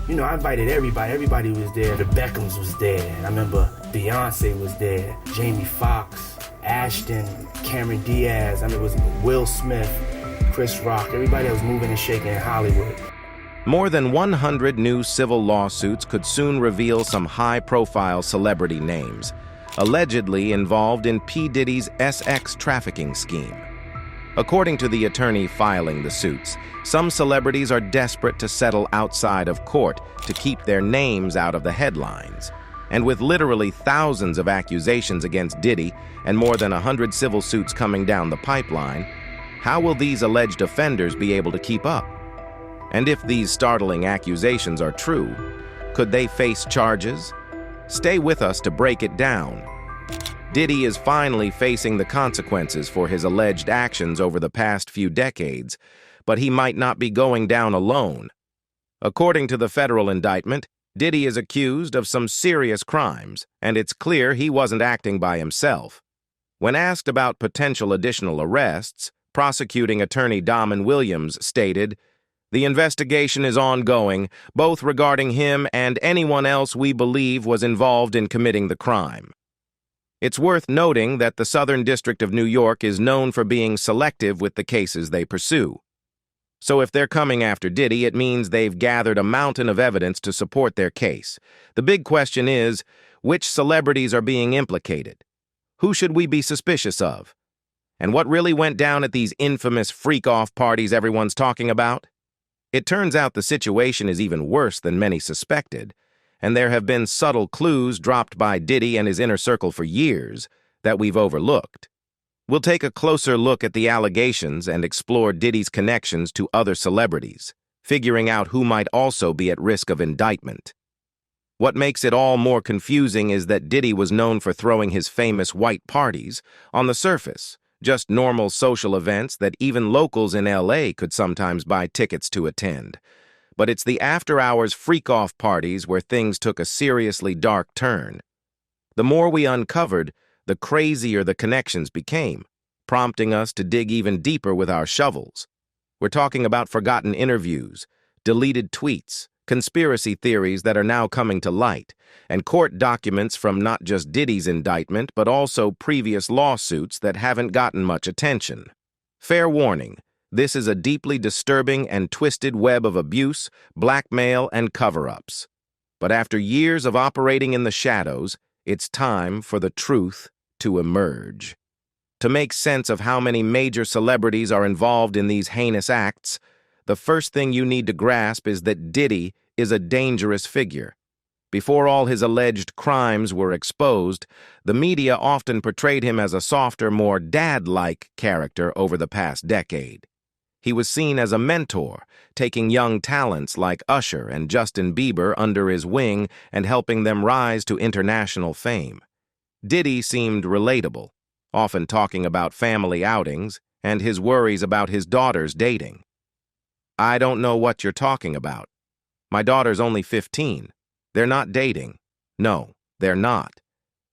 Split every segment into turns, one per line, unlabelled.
You know, I invited everybody. Everybody was there. The Beckhams was there. I remember Beyonce was there. Jamie Foxx, Ashton, Cameron Diaz. I mean, it was Will Smith, Chris Rock. Everybody that was moving and shaking in Hollywood.
More than 100 new civil lawsuits could soon reveal some high-profile celebrity names, allegedly involved in P. Diddy's SX trafficking scheme. According to the attorney filing the suits, some celebrities are desperate to settle outside of court to keep their names out of the headlines. And with literally thousands of accusations against Diddy and more than 100 civil suits coming down the pipeline, how will these alleged offenders be able to keep up? And if these startling accusations are true, could they face charges? Stay with us to break it down. Diddy is finally facing the consequences for his alleged actions over the past few decades, but he might not be going down alone. According to the federal indictment, Diddy is accused of some serious crimes, and it's clear he wasn't acting by himself. When asked about potential additional arrests, prosecuting attorney Damon Williams stated, "The investigation is ongoing, both regarding him and anyone else we believe was involved in committing the crime." It's worth noting that the Southern District of New York is known for being selective with the cases they pursue. So if they're coming after Diddy, it means they've gathered a mountain of evidence to support their case. The big question is, which celebrities are being implicated? Who should we be suspicious of? And what really went down at these infamous freak-off parties everyone's talking about? It turns out the situation is even worse than many suspected, and there have been subtle clues dropped by Diddy and his inner circle for years that we've overlooked. We'll take a closer look at the allegations and explore Diddy's connections to other celebrities, figuring out who might also be at risk of indictment. What makes it all more confusing is that Diddy was known for throwing his famous white parties on the surface, just normal social events that even locals in LA could sometimes buy tickets to attend. But it's the after-hours freak-off parties where things took a seriously dark turn. The more we uncovered, the crazier the connections became, prompting us to dig even deeper with our shovels. We're talking about forgotten interviews, deleted tweets, conspiracy theories that are now coming to light, and court documents from not just Diddy's indictment, but also previous lawsuits that haven't gotten much attention. Fair warning, this is a deeply disturbing and twisted web of abuse, blackmail, and cover-ups. But after years of operating in the shadows, it's time for the truth to emerge. To make sense of how many major celebrities are involved in these heinous acts, the first thing you need to grasp is that Diddy is a dangerous figure. Before all his alleged crimes were exposed, the media often portrayed him as a softer, more dad-like character over the past decade. He was seen as a mentor, taking young talents like Usher and Justin Bieber under his wing and helping them rise to international fame. Diddy seemed relatable, often talking about family outings and his worries about his daughter's dating. "I don't know what you're talking about. My daughter's only 15. They're not dating. No, they're not.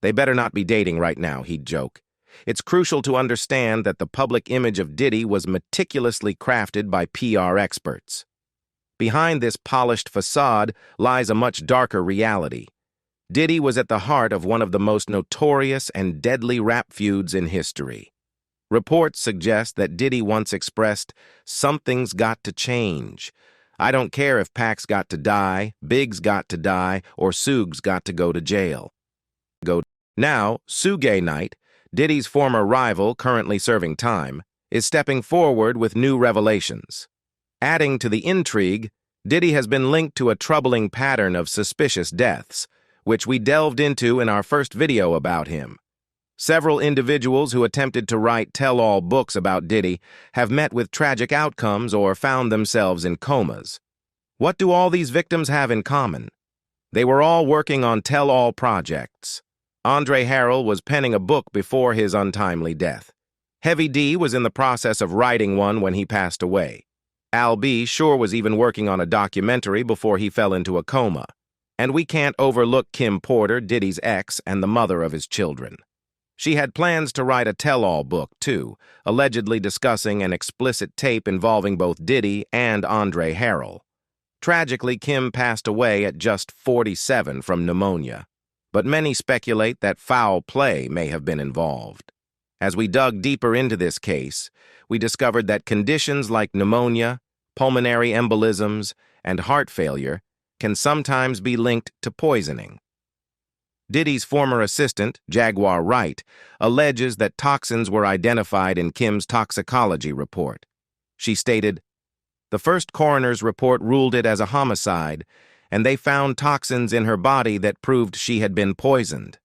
They better not be dating right now," he'd joke. It's crucial to understand that the public image of Diddy was meticulously crafted by PR experts. Behind this polished facade lies a much darker reality. Diddy was at the heart of one of the most notorious and deadly rap feuds in history. Reports suggest that Diddy once expressed, "Something's got to change. I don't care if Pac's got to die, Big's got to die, or Suge's got to go to jail." Now, Suge Knight, Diddy's former rival currently serving time, is stepping forward with new revelations. Adding to the intrigue, Diddy has been linked to a troubling pattern of suspicious deaths, which we delved into in our first video about him. Several individuals who attempted to write tell-all books about Diddy have met with tragic outcomes or found themselves in comas. What do all these victims have in common? They were all working on tell-all projects. Andre Harrell was penning a book before his untimely death. Heavy D was in the process of writing one when he passed away. Al B sure was even working on a documentary before he fell into a coma. And we can't overlook Kim Porter, Diddy's ex and the mother of his children. She had plans to write a tell-all book, too, allegedly discussing an explicit tape involving both Diddy and Andre Harrell. Tragically, Kim passed away at just 47 from pneumonia, but many speculate that foul play may have been involved. As we dug deeper into this case, we discovered that conditions like pneumonia, pulmonary embolisms, and heart failure can sometimes be linked to poisoning. Diddy's former assistant, Jaguar Wright, alleges that toxins were identified in Kim's toxicology report. She stated, "The first coroner's report ruled it as a homicide, and they found toxins in her body that proved she had been poisoned."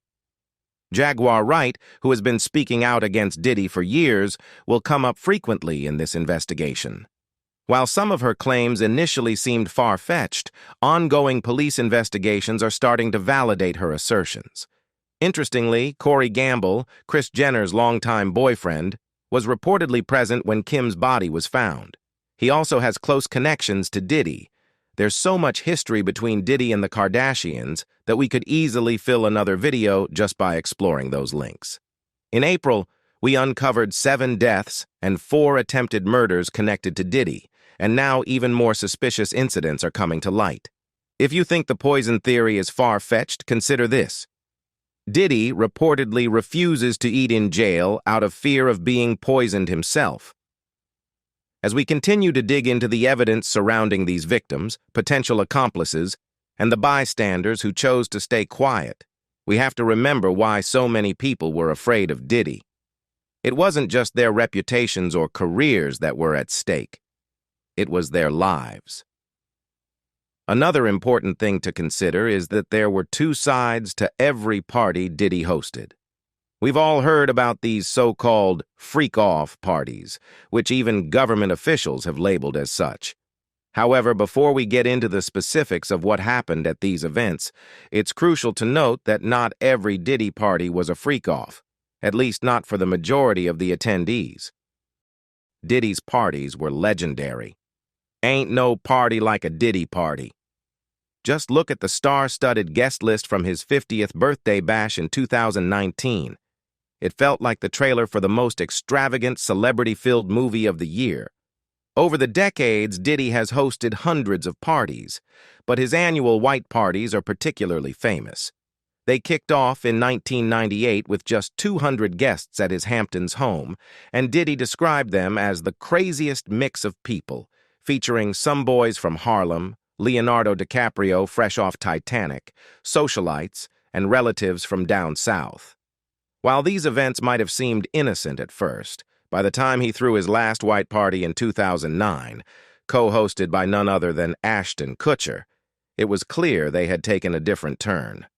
Jaguar Wright, who has been speaking out against Diddy for years, will come up frequently in this investigation. While some of her claims initially seemed far-fetched, ongoing police investigations are starting to validate her assertions. Interestingly, Corey Gamble, Kris Jenner's longtime boyfriend, was reportedly present when Kim's body was found. He also has close connections to Diddy. There's so much history between Diddy and the Kardashians that we could easily fill another video just by exploring those links. In April, we uncovered 7 deaths and 4 attempted murders connected to Diddy, and now even more suspicious incidents are coming to light. If you think the poison theory is far-fetched, consider this. Diddy reportedly refuses to eat in jail out of fear of being poisoned himself. As we continue to dig into the evidence surrounding these victims, potential accomplices, and the bystanders who chose to stay quiet, we have to remember why so many people were afraid of Diddy. It wasn't just their reputations or careers that were at stake. It was their lives. Another important thing to consider is that there were 2 sides to every party Diddy hosted. We've all heard about these so-called freak-off parties, which even government officials have labeled as such. However, before we get into the specifics of what happened at these events, it's crucial to note that not every Diddy party was a freak-off, at least not for the majority of the attendees. Diddy's parties were legendary. Ain't no party like a Diddy party. Just look at the star-studded guest list from his 50th birthday bash in 2019. It felt like the trailer for the most extravagant, celebrity-filled movie of the year. Over the decades, Diddy has hosted hundreds of parties, but his annual white parties are particularly famous. They kicked off in 1998 with just 200 guests at his Hamptons home, and Diddy described them as the craziest mix of people, featuring some boys from Harlem, Leonardo DiCaprio fresh off Titanic, socialites, and relatives from down south. While these events might have seemed innocent at first, by the time he threw his last white party in 2009, co-hosted by none other than Ashton Kutcher, it was clear they had taken a different turn.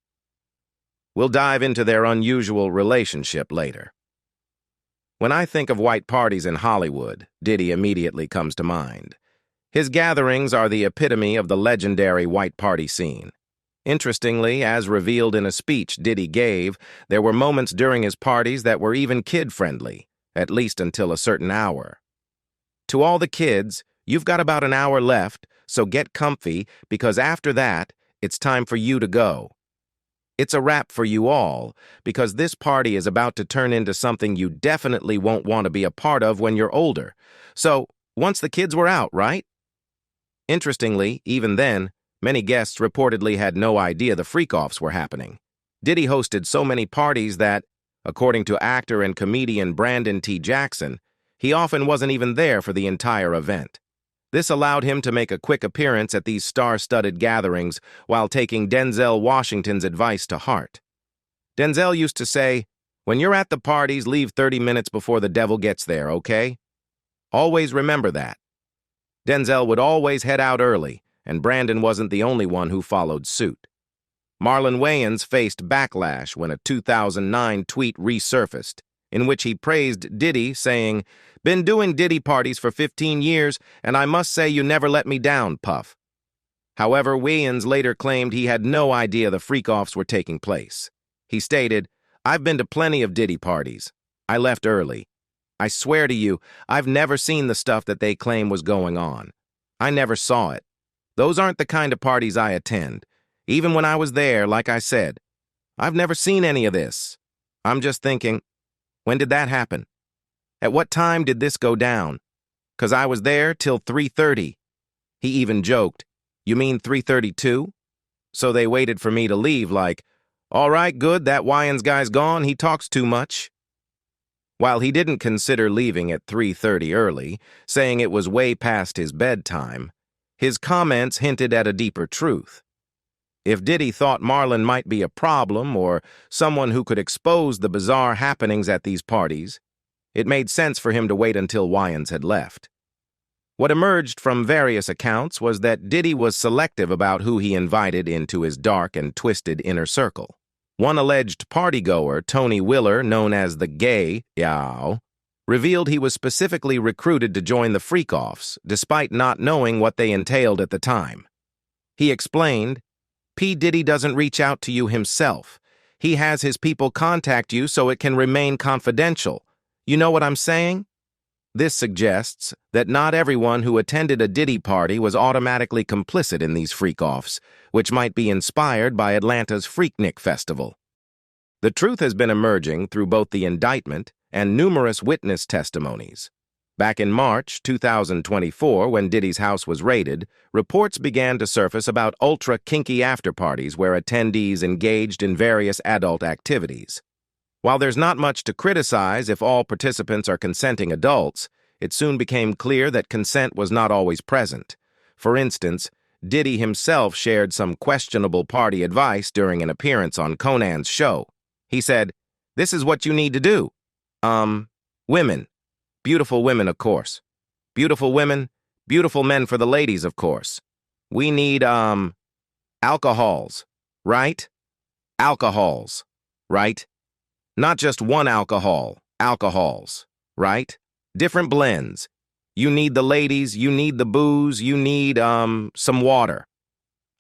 We'll dive into their unusual relationship later. When I think of white parties in Hollywood, Diddy immediately comes to mind. His gatherings are the epitome of the legendary white party scene. Interestingly, as revealed in a speech Diddy gave, there were moments during his parties that were even kid-friendly, at least until a certain hour. To all the kids, you've got about an hour left, so get comfy, because after that, it's time for you to go. It's a wrap for you all, because this party is about to turn into something you definitely won't want to be a part of when you're older. So, once the kids were out, right? Interestingly, even then, many guests reportedly had no idea the freak-offs were happening. Diddy hosted so many parties that, according to actor and comedian Brandon T. Jackson, he often wasn't even there for the entire event. This allowed him to make a quick appearance at these star-studded gatherings while taking Denzel Washington's advice to heart. Denzel used to say, "When you're at the parties, leave 30 minutes before the devil gets there, okay? Always remember that." Denzel would always head out early, and Brandon wasn't the only one who followed suit. Marlon Wayans faced backlash when a 2009 tweet resurfaced, in which he praised Diddy, saying, "Been doing Diddy parties for 15 years, and I must say you never let me down, Puff." However, Wayans later claimed he had no idea the freak-offs were taking place. He stated, "I've been to plenty of Diddy parties. I left early. I swear to you, I've never seen the stuff that they claim was going on. I never saw it. Those aren't the kind of parties I attend. Even when I was there, like I said, I've never seen any of this. I'm just thinking, when did that happen? At what time did this go down? 'Cause I was there till 3:30. He even joked, You mean 3:32? So they waited for me to leave like, all right, good, that Wyans guy's gone, he talks too much. While he didn't consider leaving at 3:30 early, saying it was way past his bedtime, his comments hinted at a deeper truth. If Diddy thought Marlon might be a problem or someone who could expose the bizarre happenings at these parties, it made sense for him to wait until Wyans had left. What emerged from various accounts was that Diddy was selective about who he invited into his dark and twisted inner circle. One alleged partygoer, Tony Willer, known as the Gay Yao, revealed he was specifically recruited to join the freak-offs, despite not knowing what they entailed at the time. He explained, P. Diddy doesn't reach out to you himself. He has his people contact you so it can remain confidential. You know what I'm saying? This suggests that not everyone who attended a Diddy party was automatically complicit in these freak-offs, which might be inspired by Atlanta's Freaknik Festival. The truth has been emerging through both the indictment and numerous witness testimonies. Back in March 2024, when Diddy's house was raided, reports began to surface about ultra-kinky after-parties where attendees engaged in various adult activities. While there's not much to criticize if all participants are consenting adults, it soon became clear that consent was not always present. For instance, Diddy himself shared some questionable party advice during an appearance on Conan's show. He said, "This is what you need to do. Women. Beautiful women, of course. Beautiful women, beautiful men for the ladies, of course. We need, alcohols, right? Alcohols, right? Not just one alcohol, alcohols, right? Different blends. You need the ladies, you need the booze, you need, some water.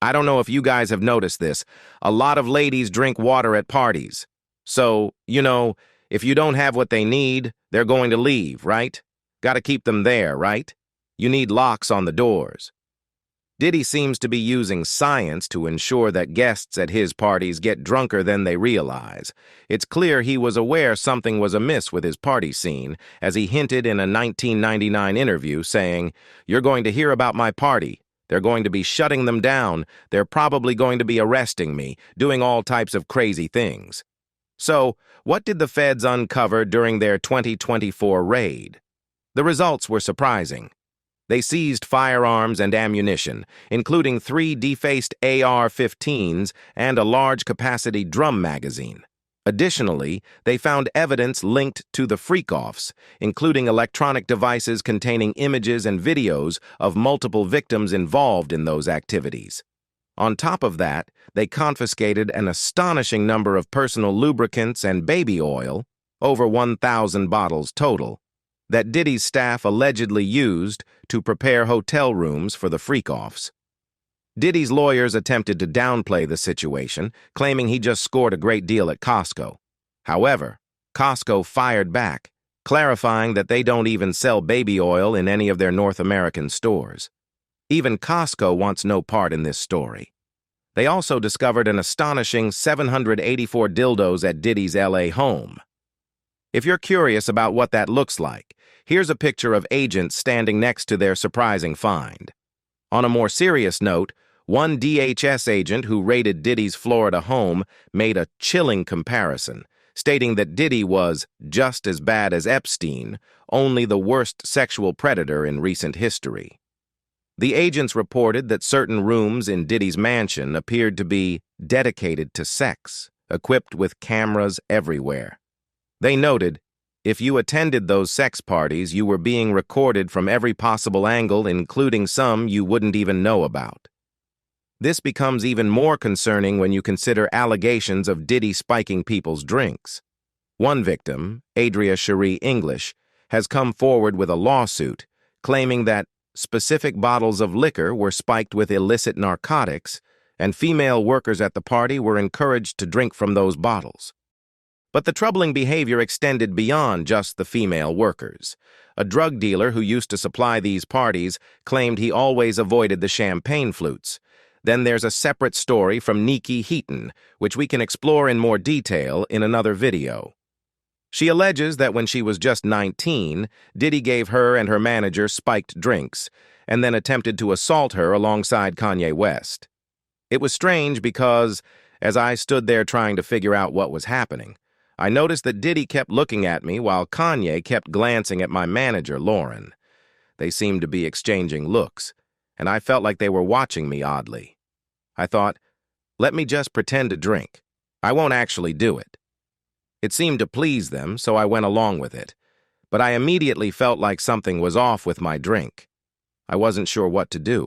I don't know if you guys have noticed this. A lot of ladies drink water at parties. So, if you don't have what they need, they're going to leave, right? Gotta keep them there, right? You need locks on the doors." Diddy seems to be using science to ensure that guests at his parties get drunker than they realize. It's clear he was aware something was amiss with his party scene, as he hinted in a 1999 interview saying, "You're going to hear about my party. They're going to be shutting them down. They're probably going to be arresting me, doing all types of crazy things." So, what did the feds uncover during their 2024 raid? The results were surprising. They seized firearms and ammunition, including 3 defaced AR-15s and a large-capacity drum magazine. Additionally, they found evidence linked to the freak-offs, including electronic devices containing images and videos of multiple victims involved in those activities. On top of that, they confiscated an astonishing number of personal lubricants and baby oil, over 1,000 bottles total, that Diddy's staff allegedly used to prepare hotel rooms for the freak-offs. Diddy's lawyers attempted to downplay the situation, claiming he just scored a great deal at Costco. However, Costco fired back, clarifying that they don't even sell baby oil in any of their North American stores. Even Costco wants no part in this story. They also discovered an astonishing 784 dildos at Diddy's LA home. If you're curious about what that looks like, here's a picture of agents standing next to their surprising find. On a more serious note, one DHS agent who raided Diddy's Florida home made a chilling comparison, stating that Diddy was just as bad as Epstein, only the worst sexual predator in recent history. The agents reported that certain rooms in Diddy's mansion appeared to be dedicated to sex, equipped with cameras everywhere. They noted, if you attended those sex parties, you were being recorded from every possible angle, including some you wouldn't even know about. This becomes even more concerning when you consider allegations of Diddy spiking people's drinks. One victim, Adria Cherie English, has come forward with a lawsuit claiming that specific bottles of liquor were spiked with illicit narcotics, and female workers at the party were encouraged to drink from those bottles. But the troubling behavior extended beyond just the female workers. A drug dealer who used to supply these parties claimed he always avoided the champagne flutes. Then there's a separate story from Nikki Heaton, which we can explore in more detail in another video. She alleges that when she was just 19, Diddy gave her and her manager spiked drinks and then attempted to assault her alongside Kanye West. It was strange because, as I stood there trying to figure out what was happening, I noticed that Diddy kept looking at me while Kanye kept glancing at my manager, Lauren. They seemed to be exchanging looks, and I felt like they were watching me oddly. I thought, let me just pretend to drink. I won't actually do it. It seemed to please them, so I went along with it. But I immediately felt like something was off with my drink. I wasn't sure what to do.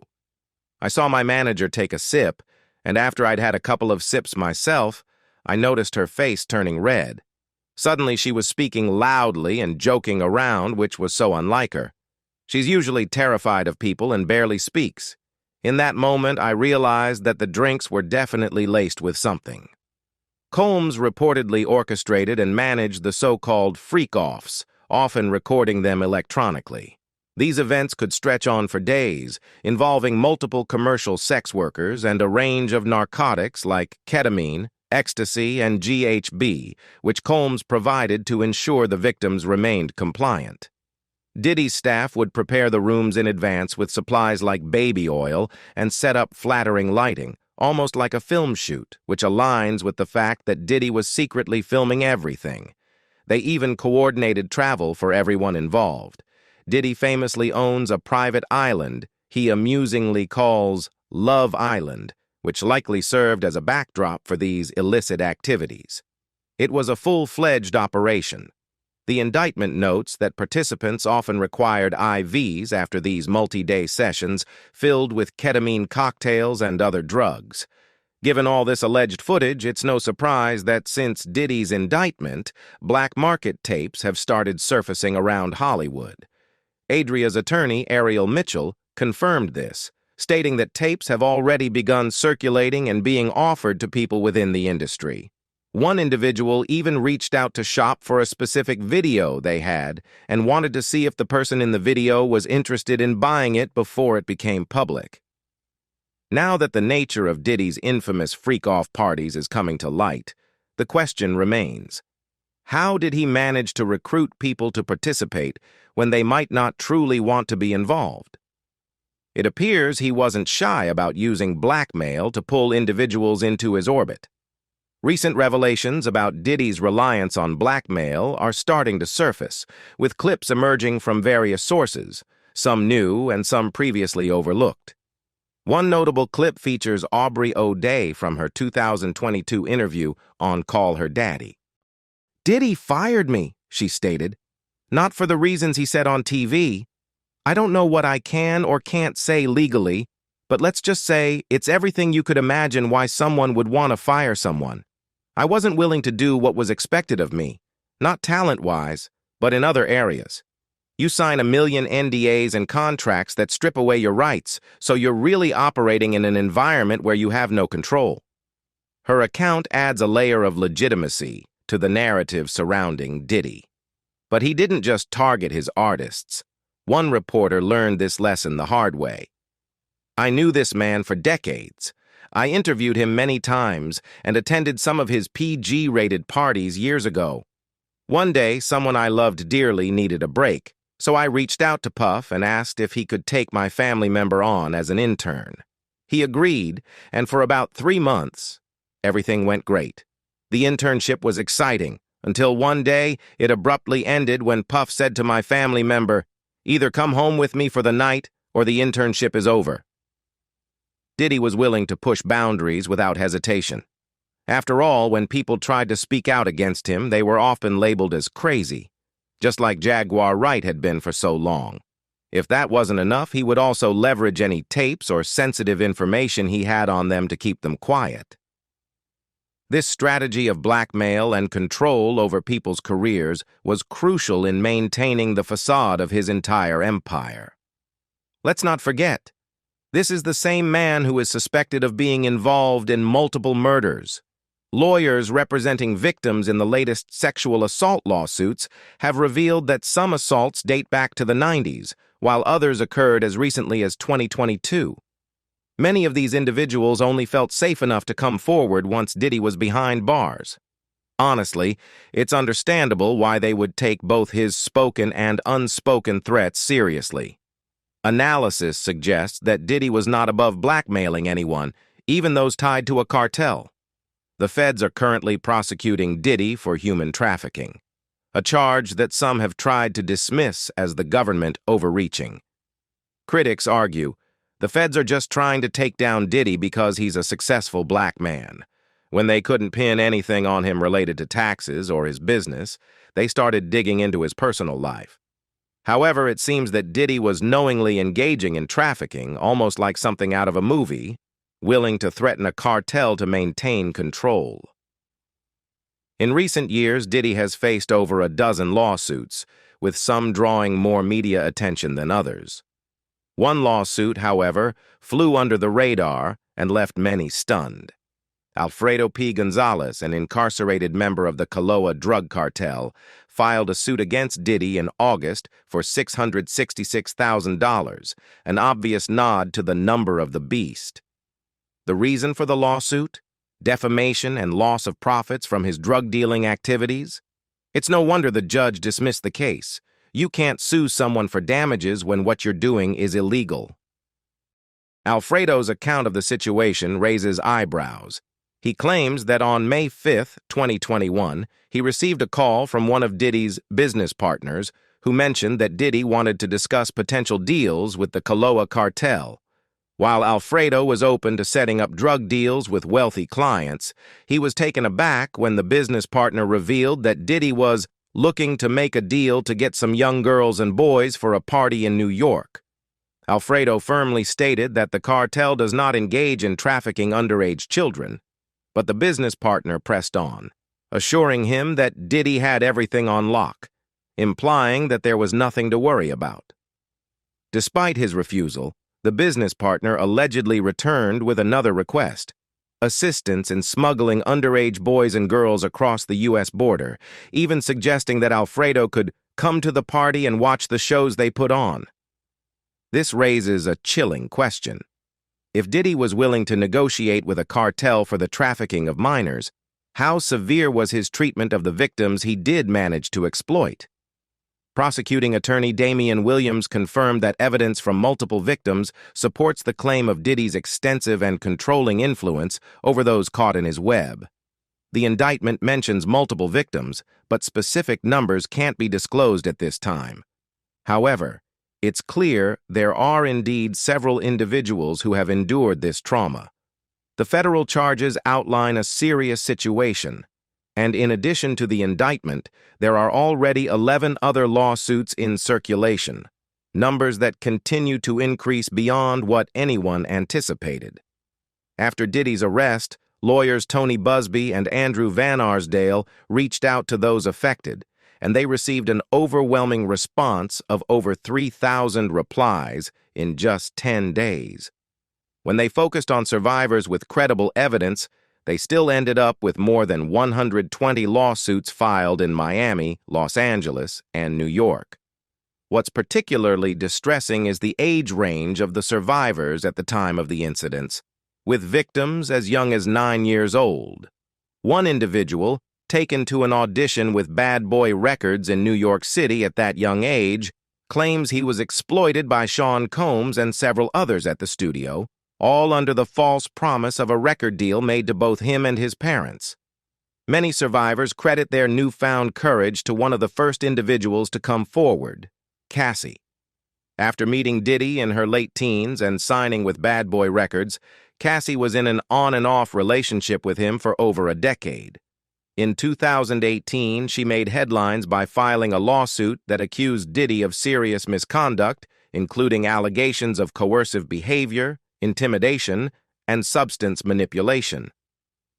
I saw my manager take a sip, and after I'd had a couple of sips myself, I noticed her face turning red. Suddenly she was speaking loudly and joking around, which was so unlike her. She's usually terrified of people and barely speaks. In that moment, I realized that the drinks were definitely laced with something. Combs reportedly orchestrated and managed the so-called freak-offs, often recording them electronically. These events could stretch on for days, involving multiple commercial sex workers and a range of narcotics like ketamine, ecstasy, and GHB, which Combs provided to ensure the victims remained compliant. Diddy's staff would prepare the rooms in advance with supplies like baby oil and set up flattering lighting, almost like a film shoot, which aligns with the fact that Diddy was secretly filming everything. They even coordinated travel for everyone involved. Diddy famously owns a private island he amusingly calls Love Island, which likely served as a backdrop for these illicit activities. It was a full-fledged operation. The indictment notes that participants often required IVs after these multi-day sessions filled with ketamine cocktails and other drugs. Given all this alleged footage, it's no surprise that since Diddy's indictment, black market tapes have started surfacing around Hollywood. Adria's attorney, Ariel Mitchell, confirmed this, stating that tapes have already begun circulating and being offered to people within the industry. One individual even reached out to shop for a specific video they had and wanted to see if the person in the video was interested in buying it before it became public. Now that the nature of Diddy's infamous freak-off parties is coming to light, the question remains: how did he manage to recruit people to participate when they might not truly want to be involved? It appears he wasn't shy about using blackmail to pull individuals into his orbit. Recent revelations about Diddy's reliance on blackmail are starting to surface, with clips emerging from various sources, some new and some previously overlooked. One notable clip features Aubrey O'Day from her 2022 interview on Call Her Daddy. "Diddy fired me," she stated. "Not for the reasons he said on TV. I don't know what I can or can't say legally, but let's just say it's everything you could imagine why someone would want to fire someone. I wasn't willing to do what was expected of me, not talent-wise, but in other areas. You sign a million NDAs and contracts that strip away your rights, so you're really operating in an environment where you have no control." Her account adds a layer of legitimacy to the narrative surrounding Diddy. But he didn't just target his artists. One reporter learned this lesson the hard way. "I knew this man for decades. I interviewed him many times and attended some of his PG-rated parties years ago. One day, someone I loved dearly needed a break, so I reached out to Puff and asked if he could take my family member on as an intern. He agreed, and for about 3 months, everything went great. The internship was exciting, until one day it abruptly ended when Puff said to my family member, 'Either come home with me for the night or the internship is over.'" Diddy was willing to push boundaries without hesitation. After all, when people tried to speak out against him, they were often labeled as crazy, just like Jaguar Wright had been for so long. If that wasn't enough, he would also leverage any tapes or sensitive information he had on them to keep them quiet. This strategy of blackmail and control over people's careers was crucial in maintaining the facade of his entire empire. Let's not forget, this is the same man who is suspected of being involved in multiple murders. Lawyers representing victims in the latest sexual assault lawsuits have revealed that some assaults date back to the 90s, while others occurred as recently as 2022. Many of these individuals only felt safe enough to come forward once Diddy was behind bars. Honestly, it's understandable why they would take both his spoken and unspoken threats seriously. Analysis suggests that Diddy was not above blackmailing anyone, even those tied to a cartel. The feds are currently prosecuting Diddy for human trafficking, a charge that some have tried to dismiss as the government overreaching. Critics argue the feds are just trying to take down Diddy because he's a successful black man. When they couldn't pin anything on him related to taxes or his business, they started digging into his personal life. However, it seems that Diddy was knowingly engaging in trafficking, almost like something out of a movie, willing to threaten a cartel to maintain control. In recent years, Diddy has faced over a dozen lawsuits, with some drawing more media attention than others. One lawsuit, however, flew under the radar and left many stunned. Alfredo P. Gonzalez, an incarcerated member of the Kaloa drug cartel, filed a suit against Diddy in August for $666,000, an obvious nod to the number of the beast. The reason for the lawsuit? Defamation and loss of profits from his drug-dealing activities? It's no wonder the judge dismissed the case. You can't sue someone for damages when what you're doing is illegal. Alfredo's account of the situation raises eyebrows. He claims that on May 5, 2021, he received a call from one of Diddy's business partners who mentioned that Diddy wanted to discuss potential deals with the Kaloa cartel. While Alfredo was open to setting up drug deals with wealthy clients, he was taken aback when the business partner revealed that Diddy was looking to make a deal to get some young girls and boys for a party in New York. Alfredo firmly stated that the cartel does not engage in trafficking underage children, but the business partner pressed on, assuring him that Diddy had everything on lock, implying that there was nothing to worry about. Despite his refusal, the business partner allegedly returned with another request: assistance in smuggling underage boys and girls across the U.S. border, even suggesting that Alfredo could come to the party and watch the shows they put on. This raises a chilling question. If Diddy was willing to negotiate with a cartel for the trafficking of minors, how severe was his treatment of the victims he did manage to exploit? Prosecuting attorney Damian Williams confirmed that evidence from multiple victims supports the claim of Diddy's extensive and controlling influence over those caught in his web. The indictment mentions multiple victims, but specific numbers can't be disclosed at this time. However, it's clear there are indeed several individuals who have endured this trauma. The federal charges outline a serious situation, and in addition to the indictment, there are already 11 other lawsuits in circulation, numbers that continue to increase beyond what anyone anticipated. After Diddy's arrest, lawyers Tony Busby and Andrew Van Arsdale reached out to those affected, and they received an overwhelming response of over 3,000 replies in just 10 days. When they focused on survivors with credible evidence, they still ended up with more than 120 lawsuits filed in Miami, Los Angeles, and New York. What's particularly distressing is the age range of the survivors at the time of the incidents, with victims as young as 9 years old. One individual, taken to an audition with Bad Boy Records in New York City at that young age, claims he was exploited by Sean Combs and several others at the studio, all under the false promise of a record deal made to both him and his parents. Many survivors credit their newfound courage to one of the first individuals to come forward, Cassie. After meeting Diddy in her late teens and signing with Bad Boy Records, Cassie was in an on-and-off relationship with him for over a decade. In 2018, she made headlines by filing a lawsuit that accused Diddy of serious misconduct, including allegations of coercive behavior, intimidation, and substance manipulation.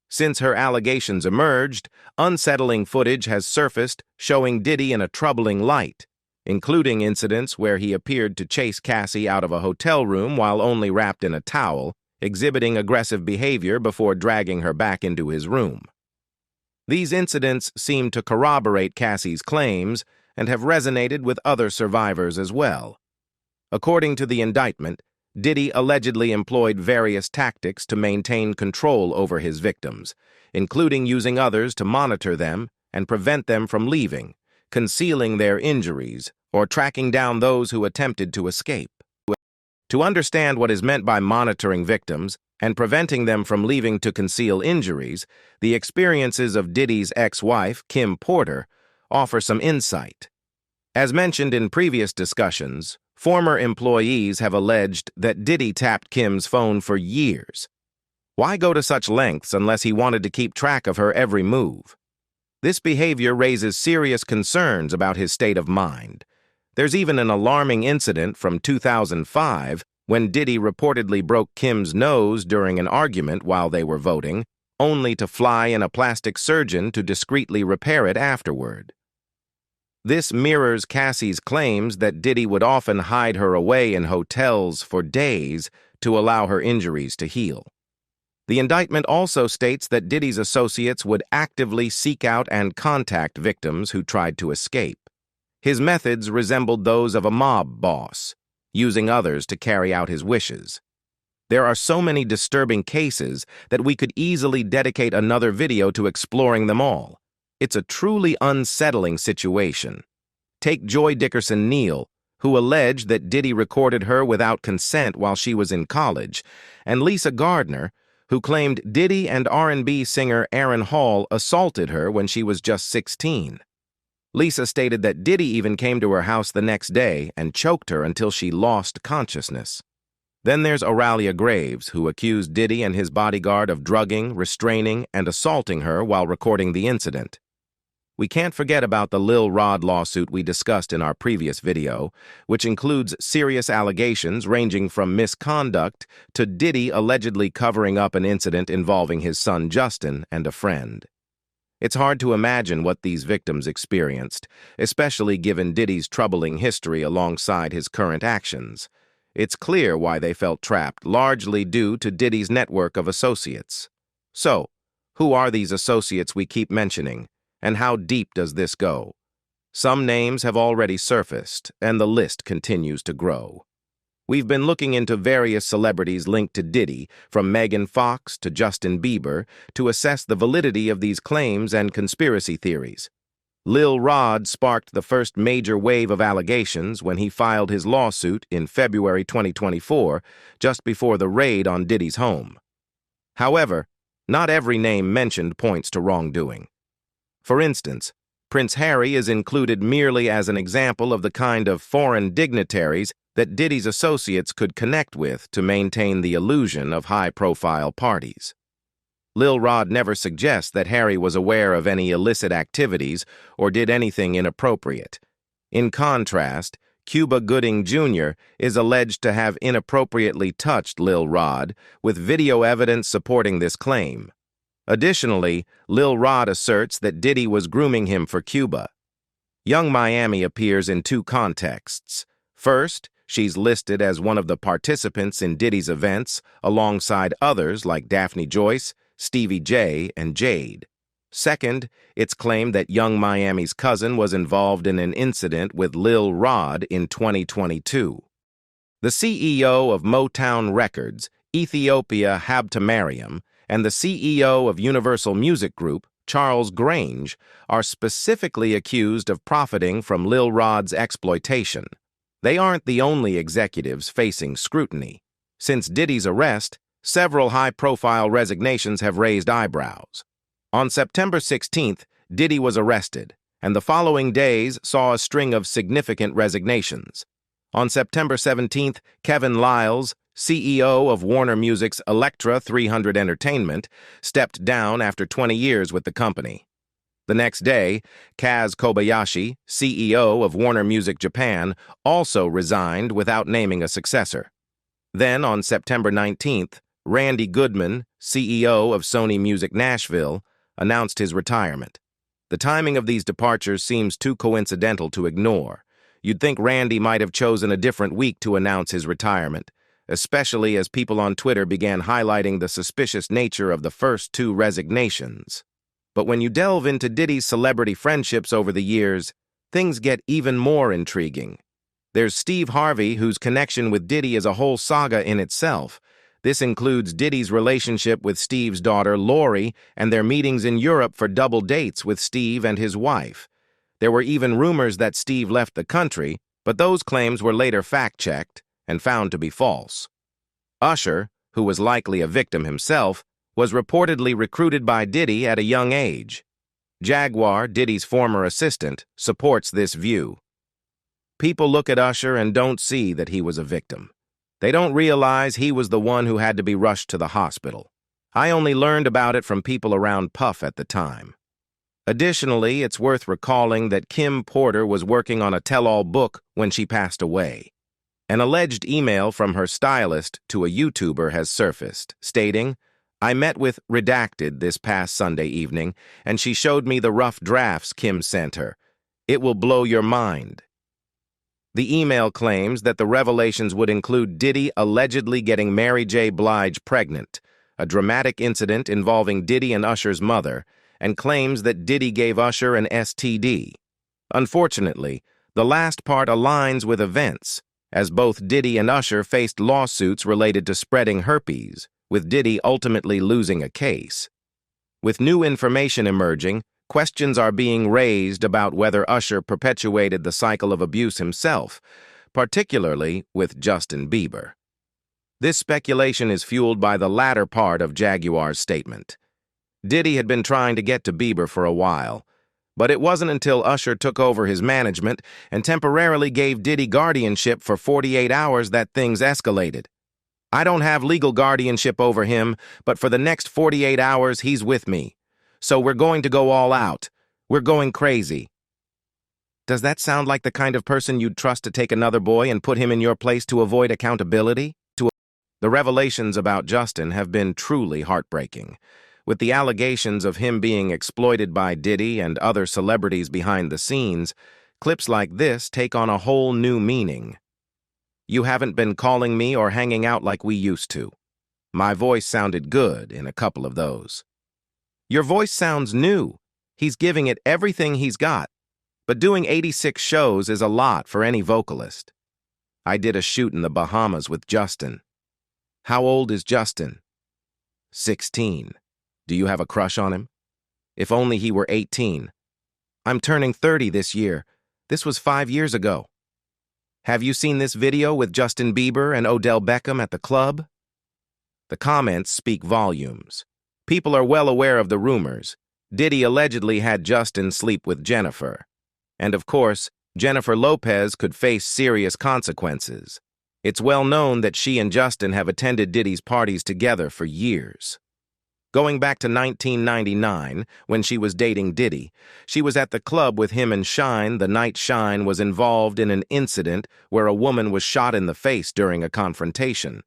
Since her allegations emerged, unsettling footage has surfaced showing Diddy in a troubling light, including incidents where he appeared to chase Cassie out of a hotel room while only wrapped in a towel, exhibiting aggressive behavior before dragging her back into his room. These incidents seem to corroborate Cassie's claims and have resonated with other survivors as well. According to the indictment, Diddy allegedly employed various tactics to maintain control over his victims, including using others to monitor them and prevent them from leaving, concealing their injuries, or tracking down those who attempted to escape. To understand what is meant by monitoring victims and preventing them from leaving to conceal injuries, the experiences of Diddy's ex-wife, Kim Porter, offer some insight. As mentioned in previous discussions, former employees have alleged that Diddy tapped Kim's phone for years. Why go to such lengths unless he wanted to keep track of her every move? This behavior raises serious concerns about his state of mind. There's even an alarming incident from 2005 when Diddy reportedly broke Kim's nose during an argument while they were voting, only to fly in a plastic surgeon to discreetly repair it afterward. This mirrors Cassie's claims that Diddy would often hide her away in hotels for days to allow her injuries to heal. The indictment also states that Diddy's associates would actively seek out and contact victims who tried to escape. His methods resembled those of a mob boss, using others to carry out his wishes. There are so many disturbing cases that we could easily dedicate another video to exploring them all. It's a truly unsettling situation. Take Joy Dickerson-Neal, who alleged that Diddy recorded her without consent while she was in college, and Lisa Gardner, who claimed Diddy and R&B singer Aaron Hall assaulted her when she was just 16. Lisa stated that Diddy even came to her house the next day and choked her until she lost consciousness. Then there's Aurelia Graves, who accused Diddy and his bodyguard of drugging, restraining, and assaulting her while recording the incident. We can't forget about the Lil Rod lawsuit we discussed in our previous video, which includes serious allegations ranging from misconduct to Diddy allegedly covering up an incident involving his son Justin and a friend. It's hard to imagine what these victims experienced, especially given Diddy's troubling history alongside his current actions. It's clear why they felt trapped, largely due to Diddy's network of associates. So, who are these associates we keep mentioning, and how deep does this go? Some names have already surfaced, and the list continues to grow. We've been looking into various celebrities linked to Diddy, from Megan Fox to Justin Bieber, to assess the validity of these claims and conspiracy theories. Lil Rod sparked the first major wave of allegations when he filed his lawsuit in February 2024, just before the raid on Diddy's home. However, not every name mentioned points to wrongdoing. For instance, Prince Harry is included merely as an example of the kind of foreign dignitaries that Diddy's associates could connect with to maintain the illusion of high-profile parties. Lil Rod never suggests that Harry was aware of any illicit activities or did anything inappropriate. In contrast, Cuba Gooding Jr. is alleged to have inappropriately touched Lil Rod, with video evidence supporting this claim. Additionally, Lil Rod asserts that Diddy was grooming him for Cuba. Young Miami appears in two contexts. First, she's listed as one of the participants in Diddy's events, alongside others like Daphne Joyce, Stevie J, and Jade. Second, it's claimed that Young Miami's cousin was involved in an incident with Lil Rod in 2022. The CEO of Motown Records, Ethiopia Habtemariam, and the CEO of Universal Music Group, Charles Grange, are specifically accused of profiting from Lil Rod's exploitation. They aren't the only executives facing scrutiny. Since Diddy's arrest, several high-profile resignations have raised eyebrows. On September 16th, Diddy was arrested, and the following days saw a string of significant resignations. On September 17th, Kevin Liles, CEO of Warner Music's Elektra 300 Entertainment, stepped down after 20 years with the company. The next day, Kaz Kobayashi, CEO of Warner Music Japan, also resigned without naming a successor. Then, on September 19th, Randy Goodman, CEO of Sony Music Nashville, announced his retirement. The timing of these departures seems too coincidental to ignore. You'd think Randy might have chosen a different week to announce his retirement, especially as people on Twitter began highlighting the suspicious nature of the first two resignations. But when you delve into Diddy's celebrity friendships over the years, things get even more intriguing. There's Steve Harvey, whose connection with Diddy is a whole saga in itself. This includes Diddy's relationship with Steve's daughter, Lori, and their meetings in Europe for double dates with Steve and his wife. There were even rumors that Steve left the country, but those claims were later fact-checked and found to be false. Usher, who was likely a victim himself, was reportedly recruited by Diddy at a young age. Jaguar, Diddy's former assistant, supports this view. People look at Usher and don't see that he was a victim. They don't realize he was the one who had to be rushed to the hospital. I only learned about it from people around Puff at the time. Additionally, it's worth recalling that Kim Porter was working on a tell-all book when she passed away. An alleged email from her stylist to a YouTuber has surfaced, stating, "I met with Redacted this past Sunday evening, and she showed me the rough drafts Kim sent her. It will blow your mind." The email claims that the revelations would include Diddy allegedly getting Mary J. Blige pregnant, a dramatic incident involving Diddy and Usher's mother, and claims that Diddy gave Usher an STD. Unfortunately, the last part aligns with events, as both Diddy and Usher faced lawsuits related to spreading herpes, with Diddy ultimately losing a case. With new information emerging, questions are being raised about whether Usher perpetuated the cycle of abuse himself, particularly with Justin Bieber. This speculation is fueled by the latter part of Jaguar's statement. Diddy had been trying to get to Bieber for a while, but it wasn't until Usher took over his management and temporarily gave Diddy guardianship for 48 hours that things escalated. "I don't have legal guardianship over him, but for the next 48 hours he's with me. So we're going to go all out. We're going crazy." Does that sound like the kind of person you'd trust to take another boy and put him in your place to avoid accountability? The revelations about Justin have been truly heartbreaking. With the allegations of him being exploited by Diddy and other celebrities behind the scenes, clips like this take on a whole new meaning. "You haven't been calling me or hanging out like we used to." My voice sounded good in a couple of those. "Your voice sounds new. He's giving it everything he's got. But doing 86 shows is a lot for any vocalist." "I did a shoot in the Bahamas with Justin." "How old is Justin?" 16. "Do you have a crush on him?" "If only he were 18. "I'm turning 30 this year. This was 5 years ago." "Have you seen this video with Justin Bieber and Odell Beckham at the club?" The comments speak volumes. People are well aware of the rumors. Diddy allegedly had Justin sleep with Jennifer. And of course, Jennifer Lopez could face serious consequences. It's well known that she and Justin have attended Diddy's parties together for years. Going back to 1999, when she was dating Diddy, she was at the club with him and Shine the night Shine was involved in an incident where a woman was shot in the face during a confrontation.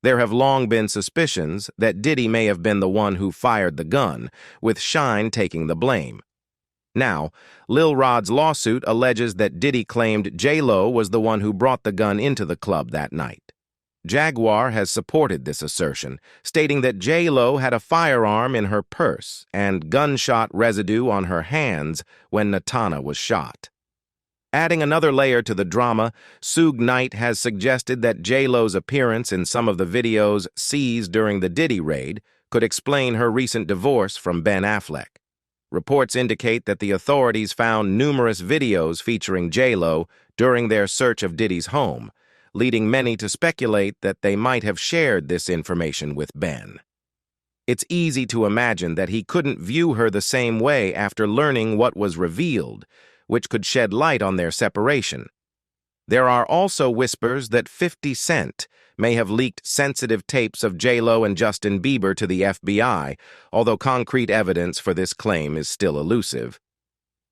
There have long been suspicions that Diddy may have been the one who fired the gun, with Shine taking the blame. Now, Lil Rod's lawsuit alleges that Diddy claimed JLo was the one who brought the gun into the club that night. Jaguar has supported this assertion, stating that JLo had a firearm in her purse and gunshot residue on her hands when Natana was shot. Adding another layer to the drama, Suge Knight has suggested that JLo's appearance in some of the videos seized during the Diddy raid could explain her recent divorce from Ben Affleck. Reports indicate that the authorities found numerous videos featuring JLo during their search of Diddy's home, leading many to speculate that they might have shared this information with Ben. It's easy to imagine that he couldn't view her the same way after learning what was revealed, which could shed light on their separation. There are also whispers that 50 Cent may have leaked sensitive tapes of JLo and Justin Bieber to the FBI, although concrete evidence for this claim is still elusive.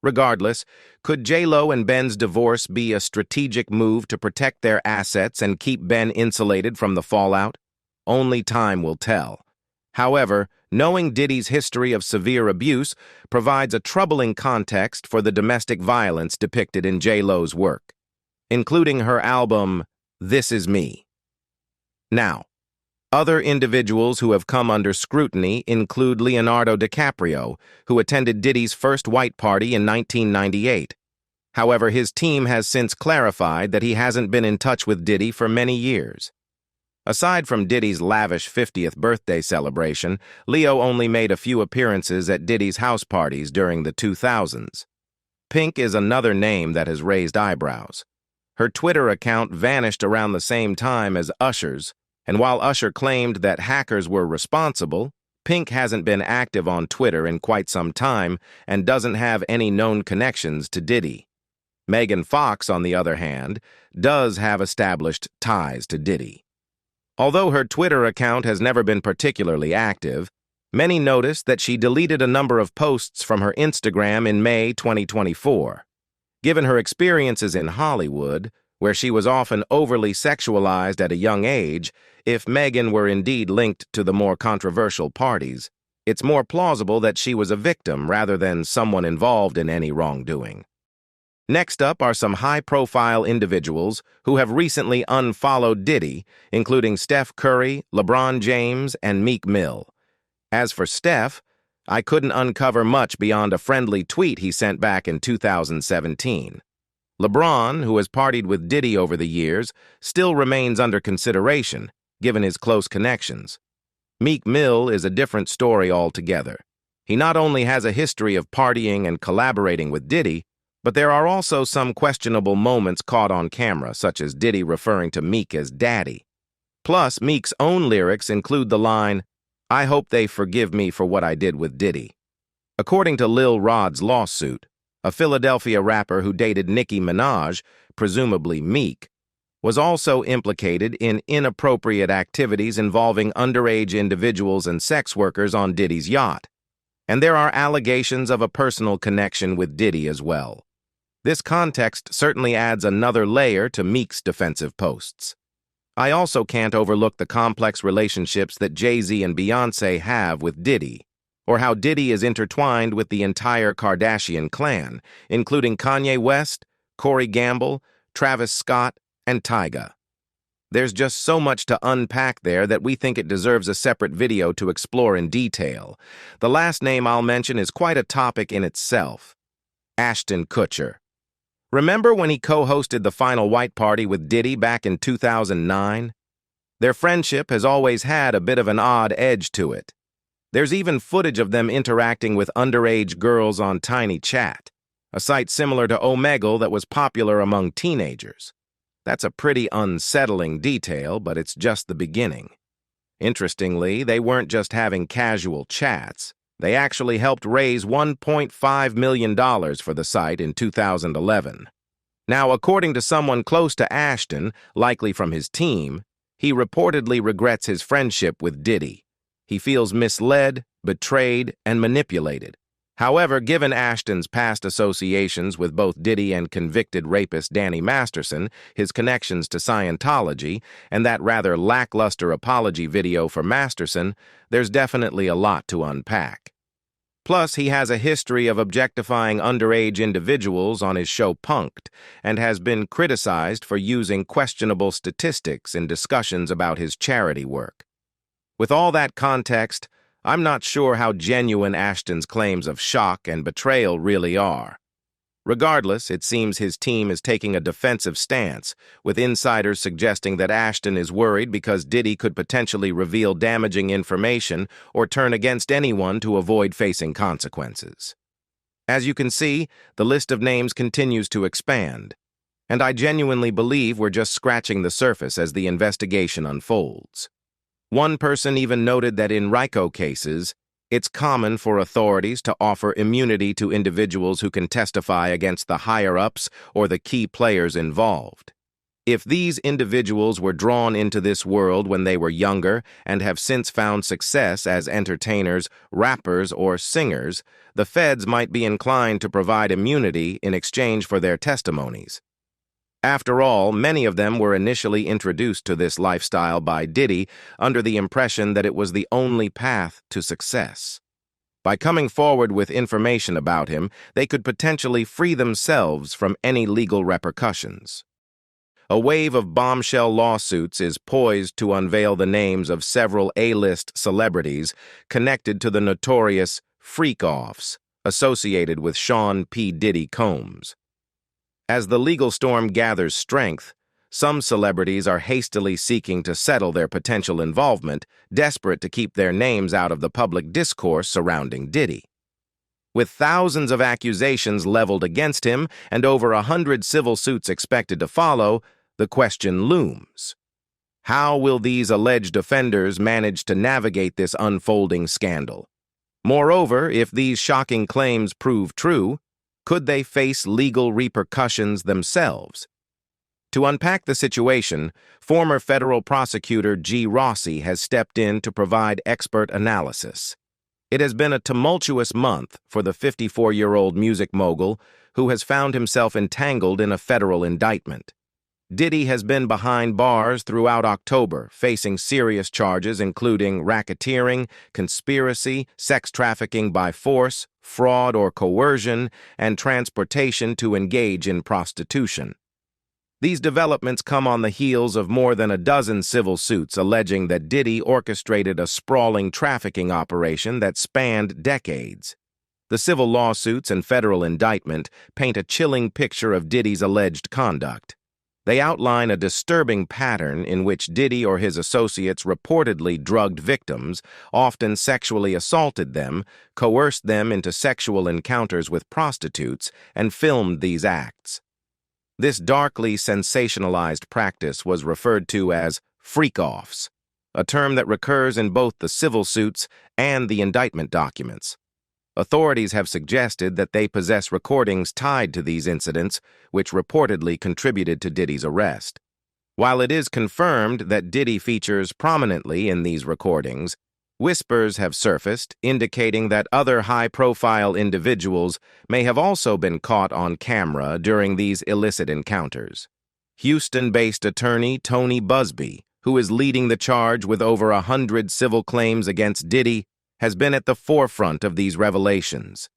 Regardless, could JLo and Ben's divorce be a strategic move to protect their assets and keep Ben insulated from the fallout? Only time will tell. However, knowing Diddy's history of severe abuse provides a troubling context for the domestic violence depicted in JLo's work, including her album, This Is Me. Now, other individuals who have come under scrutiny include Leonardo DiCaprio, who attended Diddy's first white party in 1998. However, his team has since clarified that he hasn't been in touch with Diddy for many years. Aside from Diddy's lavish 50th birthday celebration, Leo only made a few appearances at Diddy's house parties during the 2000s. Pink is another name that has raised eyebrows. Her Twitter account vanished around the same time as Usher's, and while Usher claimed that hackers were responsible, Pink hasn't been active on Twitter in quite some time and doesn't have any known connections to Diddy. Megan Fox, on the other hand, does have established ties to Diddy. Although her Twitter account has never been particularly active, many noticed that she deleted a number of posts from her Instagram in May 2024. Given her experiences in Hollywood, where she was often overly sexualized at a young age, if Megan were indeed linked to the more controversial parties, it's more plausible that she was a victim rather than someone involved in any wrongdoing. Next up are some high-profile individuals who have recently unfollowed Diddy, including Steph Curry, LeBron James, and Meek Mill. As for Steph, I couldn't uncover much beyond a friendly tweet he sent back in 2017. LeBron, who has partied with Diddy over the years, still remains under consideration, given his close connections. Meek Mill is a different story altogether. He not only has a history of partying and collaborating with Diddy, but there are also some questionable moments caught on camera, such as Diddy referring to Meek as daddy. Plus, Meek's own lyrics include the line, "I hope they forgive me for what I did with Diddy." According to Lil Rod's lawsuit, a Philadelphia rapper who dated Nicki Minaj, presumably Meek, was also implicated in inappropriate activities involving underage individuals and sex workers on Diddy's yacht. And there are allegations of a personal connection with Diddy as well. This context certainly adds another layer to Meek's defensive posts. I also can't overlook the complex relationships that Jay-Z and Beyoncé have with Diddy, or how Diddy is intertwined with the entire Kardashian clan, including Kanye West, Corey Gamble, Travis Scott, and Tyga. There's just so much to unpack there that we think it deserves a separate video to explore in detail. The last name I'll mention is quite a topic in itself: Ashton Kutcher. Remember when he co-hosted the Final White Party with Diddy back in 2009? Their friendship has always had a bit of an odd edge to it. There's even footage of them interacting with underage girls on Tiny Chat, a site similar to Omegle that was popular among teenagers. That's a pretty unsettling detail, but it's just the beginning. Interestingly, they weren't just having casual chats. They actually helped raise $1.5 million for the site in 2011. Now, according to someone close to Ashton, likely from his team, he reportedly regrets his friendship with Diddy. He feels misled, betrayed, and manipulated. However, given Ashton's past associations with both Diddy and convicted rapist Danny Masterson, his connections to Scientology, and that rather lackluster apology video for Masterson, there's definitely a lot to unpack. Plus, he has a history of objectifying underage individuals on his show Punk'd, and has been criticized for using questionable statistics in discussions about his charity work. With all that context, I'm not sure how genuine Ashton's claims of shock and betrayal really are. Regardless, it seems his team is taking a defensive stance, with insiders suggesting that Ashton is worried because Diddy could potentially reveal damaging information or turn against anyone to avoid facing consequences. As you can see, the list of names continues to expand, and I genuinely believe we're just scratching the surface as the investigation unfolds. One person even noted that in RICO cases, it's common for authorities to offer immunity to individuals who can testify against the higher-ups or the key players involved. If these individuals were drawn into this world when they were younger and have since found success as entertainers, rappers, or singers, the feds might be inclined to provide immunity in exchange for their testimonies. After all, many of them were initially introduced to this lifestyle by Diddy under the impression that it was the only path to success. By coming forward with information about him, they could potentially free themselves from any legal repercussions. A wave of bombshell lawsuits is poised to unveil the names of several A-list celebrities connected to the notorious freak-offs associated with Sean P. Diddy Combs. As the legal storm gathers strength, some celebrities are hastily seeking to settle their potential involvement, desperate to keep their names out of the public discourse surrounding Diddy. With thousands of accusations leveled against him and over 100 civil suits expected to follow, the question looms. How will these alleged offenders manage to navigate this unfolding scandal? Moreover, if these shocking claims prove true, could they face legal repercussions themselves? To unpack the situation, former federal prosecutor G. Rossi has stepped in to provide expert analysis. It has been a tumultuous month for the 54-year-old music mogul who has found himself entangled in a federal indictment. Diddy has been behind bars throughout October, facing serious charges including racketeering, conspiracy, sex trafficking by force, fraud or coercion, and transportation to engage in prostitution. These developments come on the heels of more than a dozen civil suits alleging that Diddy orchestrated a sprawling trafficking operation that spanned decades. The civil lawsuits and federal indictment paint a chilling picture of Diddy's alleged conduct. They outline a disturbing pattern in which Diddy or his associates reportedly drugged victims, often sexually assaulted them, coerced them into sexual encounters with prostitutes, and filmed these acts. This darkly sensationalized practice was referred to as freak-offs, a term that recurs in both the civil suits and the indictment documents. Authorities have suggested that they possess recordings tied to these incidents, which reportedly contributed to Diddy's arrest. While it is confirmed that Diddy features prominently in these recordings, whispers have surfaced indicating that other high-profile individuals may have also been caught on camera during these illicit encounters. Houston-based attorney Tony Busby, who is leading the charge with over 100 civil claims against Diddy, has been at the forefront of these revelations.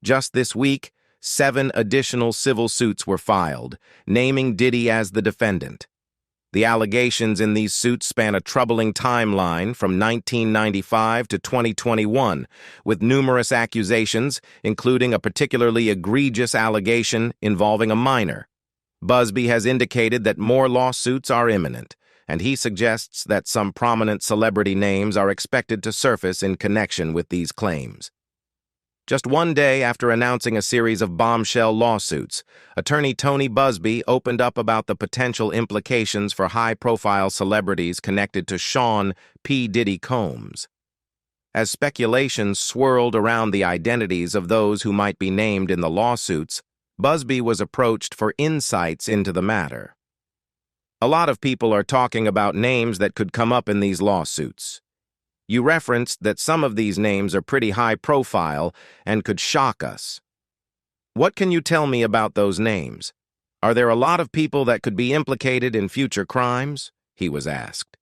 Just this week, 7 additional civil suits were filed, naming Diddy as the defendant. The allegations in these suits span a troubling timeline from 1995 to 2021, with numerous accusations, including a particularly egregious allegation involving a minor. Busby has indicated that more lawsuits are imminent, and he suggests that some prominent celebrity names are expected to surface in connection with these claims. Just one day after announcing a series of bombshell lawsuits, attorney Tony Busby opened up about the potential implications for high-profile celebrities connected to Sean P. Diddy Combs. As speculations swirled around the identities of those who might be named in the lawsuits, Busby was approached for insights into the matter. A lot of people are talking about names that could come up in these lawsuits. You referenced that some of these names are pretty high profile and could shock us. What can you tell me about those names? Are there a lot of people that could be implicated in future crimes? He was asked.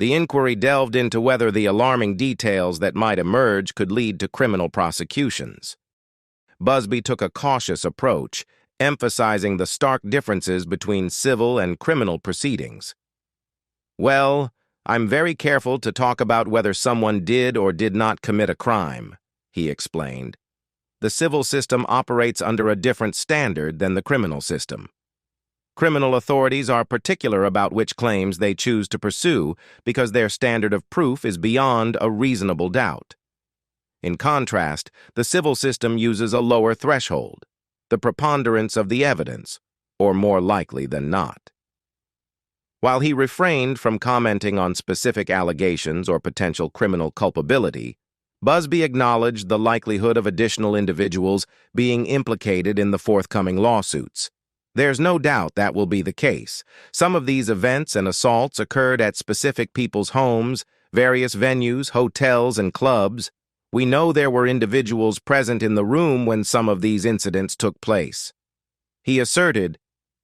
The inquiry delved into whether the alarming details that might emerge could lead to criminal prosecutions. Busby took a cautious approach, emphasizing the stark differences between civil and criminal proceedings. Well, I'm very careful to talk about whether someone did or did not commit a crime, he explained. The civil system operates under a different standard than the criminal system. Criminal authorities are particular about which claims they choose to pursue because their standard of proof is beyond a reasonable doubt. In contrast, the civil system uses a lower threshold, the preponderance of the evidence, or more likely than not. While he refrained from commenting on specific allegations or potential criminal culpability, Busby acknowledged the likelihood of additional individuals being implicated in the forthcoming lawsuits. There's no doubt that will be the case. Some of these events and assaults occurred at specific people's homes, various venues, hotels, and clubs. We know there were individuals present in the room when some of these incidents took place. He asserted,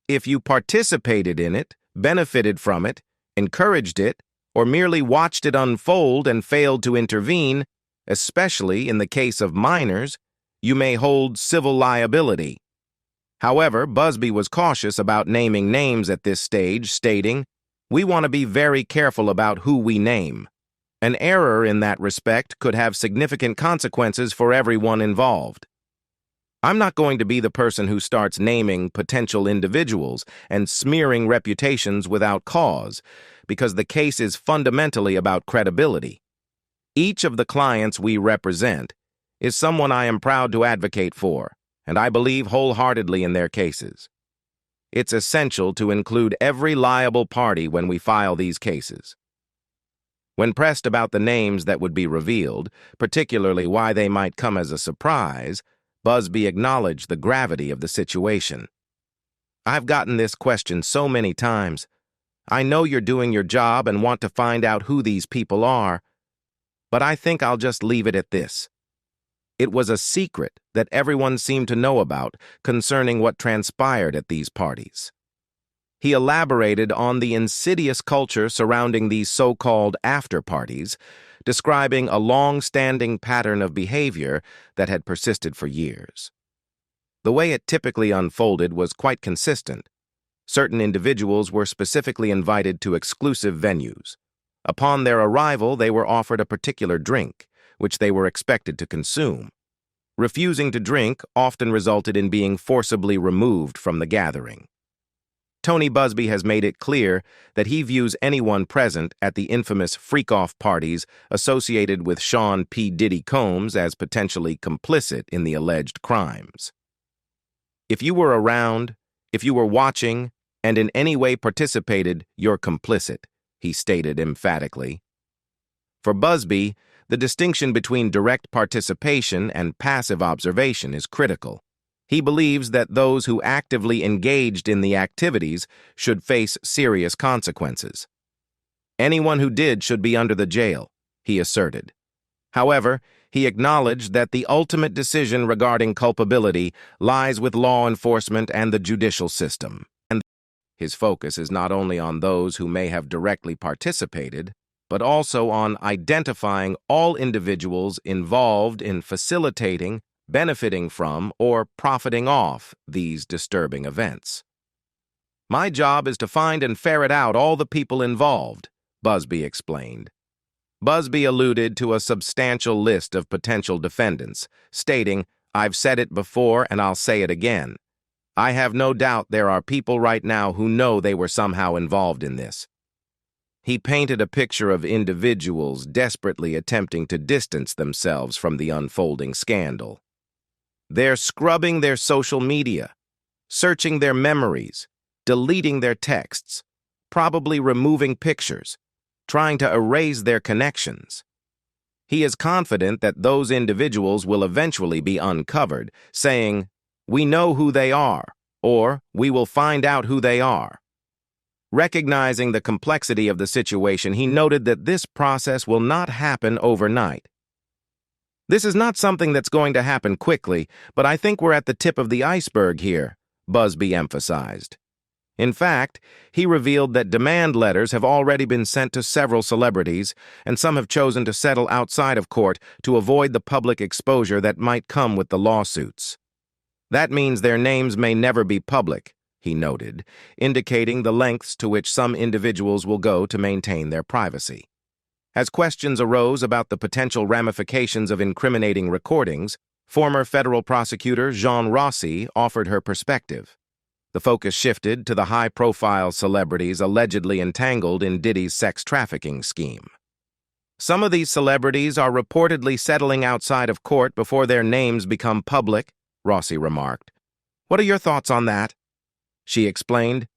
if you participated in it, benefited from it, encouraged it, or merely watched it unfold and failed to intervene, especially in the case of minors, you may hold civil liability. However, Busby was cautious about naming names at this stage, stating, we want to be very careful about who we name. An error in that respect could have significant consequences for everyone involved. I'm not going to be the person who starts naming potential individuals and smearing reputations without cause, because the case is fundamentally about credibility. Each of the clients we represent is someone I am proud to advocate for, and I believe wholeheartedly in their cases. It's essential to include every liable party when we file these cases. When pressed about the names that would be revealed, particularly why they might come as a surprise, Busby acknowledged the gravity of the situation. I've gotten this question so many times. I know you're doing your job and want to find out who these people are, but I think I'll just leave it at this. It was a secret that everyone seemed to know about concerning what transpired at these parties. He elaborated on the insidious culture surrounding these so-called after-parties, describing a long-standing pattern of behavior that had persisted for years. The way it typically unfolded was quite consistent. Certain individuals were specifically invited to exclusive venues. Upon their arrival, they were offered a particular drink, which they were expected to consume. Refusing to drink often resulted in being forcibly removed from the gathering. Tony Busby has made it clear that he views anyone present at the infamous freak-off parties associated with Sean P. Diddy Combs as potentially complicit in the alleged crimes. If you were around, if you were watching, and in any way participated, you're complicit, he stated emphatically. For Busby, the distinction between direct participation and passive observation is critical. He believes that those who actively engaged in the activities should face serious consequences. Anyone who did should be under the jail, he asserted. However, he acknowledged that the ultimate decision regarding culpability lies with law enforcement and the judicial system. And his focus is not only on those who may have directly participated, but also on identifying all individuals involved in facilitating, benefiting from, or profiting off these disturbing events. My job is to find and ferret out all the people involved, Busby explained. Busby alluded to a substantial list of potential defendants, stating, "I've said it before and I'll say it again. I have no doubt there are people right now who know they were somehow involved in this." He painted a picture of individuals desperately attempting to distance themselves from the unfolding scandal. They're scrubbing their social media, searching their memories, deleting their texts, probably removing pictures, trying to erase their connections. He is confident that those individuals will eventually be uncovered, saying, "We know who they are," or "We will find out who they are." Recognizing the complexity of the situation, he noted that this process will not happen overnight. "This is not something that's going to happen quickly, but I think we're at the tip of the iceberg here," Busby emphasized. In fact, he revealed that demand letters have already been sent to several celebrities, and some have chosen to settle outside of court to avoid the public exposure that might come with the lawsuits. That means their names may never be public, he noted, indicating the lengths to which some individuals will go to maintain their privacy. As questions arose about the potential ramifications of incriminating recordings, former federal prosecutor Jean Rossi offered her perspective. The focus shifted to the high-profile celebrities allegedly entangled in Diddy's sex trafficking scheme. "Some of these celebrities are reportedly settling outside of court before their names become public," Rossi remarked. "What are your thoughts on that?" She explained,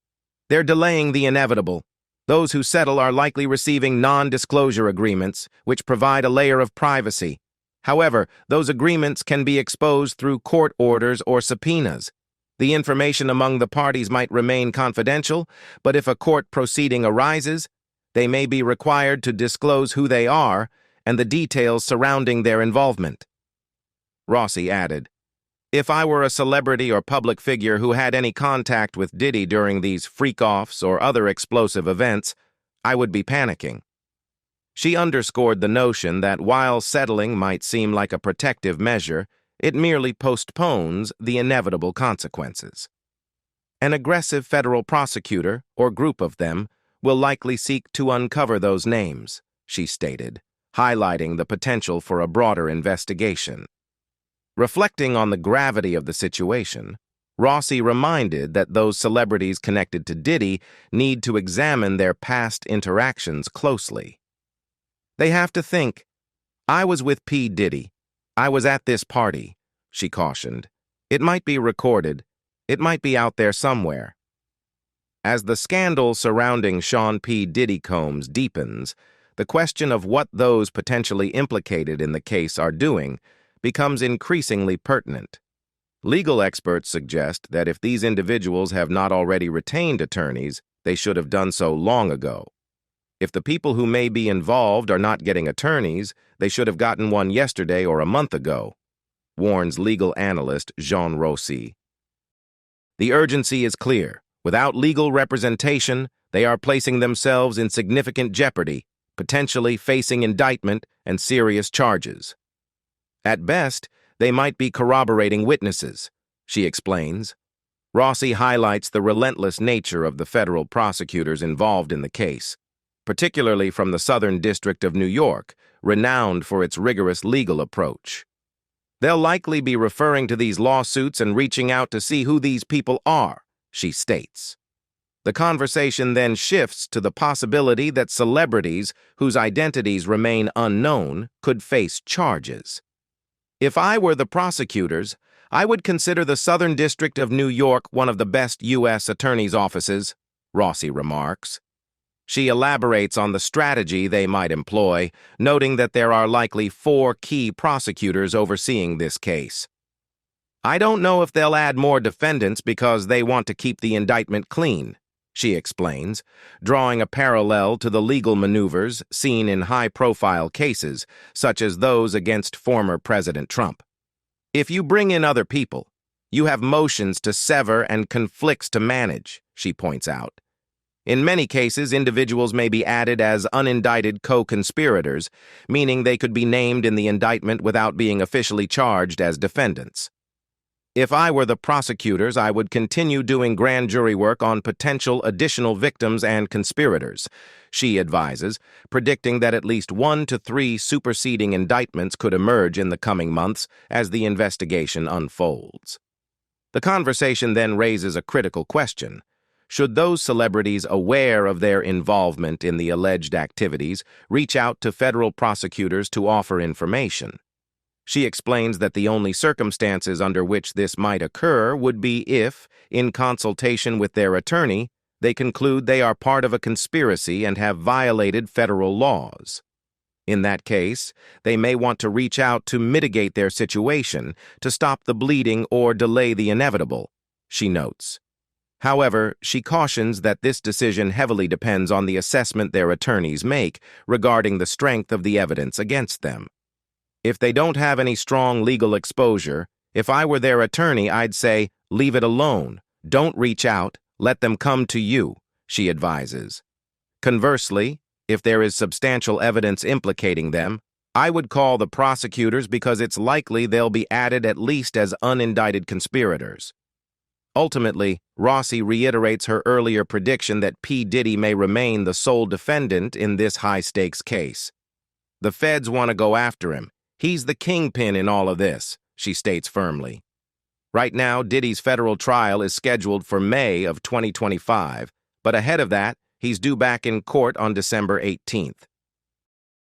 "They're delaying the inevitable. Those who settle are likely receiving non-disclosure agreements, which provide a layer of privacy. However, those agreements can be exposed through court orders or subpoenas. The information among the parties might remain confidential, but if a court proceeding arises, they may be required to disclose who they are and the details surrounding their involvement." Rossi added, "If I were a celebrity or public figure who had any contact with Diddy during these freak-offs or other explosive events, I would be panicking." She underscored the notion that while settling might seem like a protective measure, it merely postpones the inevitable consequences. An aggressive federal prosecutor, or group of them, will likely seek to uncover those names, she stated, highlighting the potential for a broader investigation. Reflecting on the gravity of the situation, Rossi reminded that those celebrities connected to Diddy need to examine their past interactions closely. They have to think, "I was with P. Diddy. I was at this party," she cautioned. "It might be recorded. It might be out there somewhere." As the scandal surrounding Sean P. Diddy Combs deepens, the question of what those potentially implicated in the case are doing becomes increasingly pertinent. Legal experts suggest that if these individuals have not already retained attorneys, they should have done so long ago. If the people who may be involved are not getting attorneys, they should have gotten one yesterday or a month ago, warns legal analyst Jean Rossi. The urgency is clear. Without legal representation, they are placing themselves in significant jeopardy, potentially facing indictment and serious charges. At best, they might be corroborating witnesses, she explains. Rossi highlights the relentless nature of the federal prosecutors involved in the case, particularly from the Southern District of New York, renowned for its rigorous legal approach. They'll likely be referring to these lawsuits and reaching out to see who these people are, she states. The conversation then shifts to the possibility that celebrities whose identities remain unknown could face charges. "If I were the prosecutors, I would consider the Southern District of New York one of the best U.S. attorneys' offices," Rossi remarks. She elaborates on the strategy they might employ, noting that there are likely 4 key prosecutors overseeing this case. "I don't know if they'll add more defendants because they want to keep the indictment clean," she explains, drawing a parallel to the legal maneuvers seen in high-profile cases, such as those against former President Trump. "If you bring in other people, you have motions to sever and conflicts to manage," she points out. In many cases, individuals may be added as unindicted co-conspirators, meaning they could be named in the indictment without being officially charged as defendants. "If I were the prosecutors, I would continue doing grand jury work on potential additional victims and conspirators," she advises, predicting that at least 1 to 3 superseding indictments could emerge in the coming months as the investigation unfolds. The conversation then raises a critical question. Should those celebrities aware of their involvement in the alleged activities reach out to federal prosecutors to offer information? She explains that the only circumstances under which this might occur would be if, in consultation with their attorney, they conclude they are part of a conspiracy and have violated federal laws. In that case, they may want to reach out to mitigate their situation, to stop the bleeding or delay the inevitable, she notes. However, she cautions that this decision heavily depends on the assessment their attorneys make regarding the strength of the evidence against them. "If they don't have any strong legal exposure, if I were their attorney, I'd say, leave it alone. Don't reach out. Let them come to you," she advises. Conversely, if there is substantial evidence implicating them, I would call the prosecutors because it's likely they'll be added at least as unindicted conspirators. Ultimately, Rossi reiterates her earlier prediction that P. Diddy may remain the sole defendant in this high-stakes case. "The feds want to go after him. He's the kingpin in all of this," she states firmly. Right now, Diddy's federal trial is scheduled for May of 2025, but ahead of that, he's due back in court on December 18th.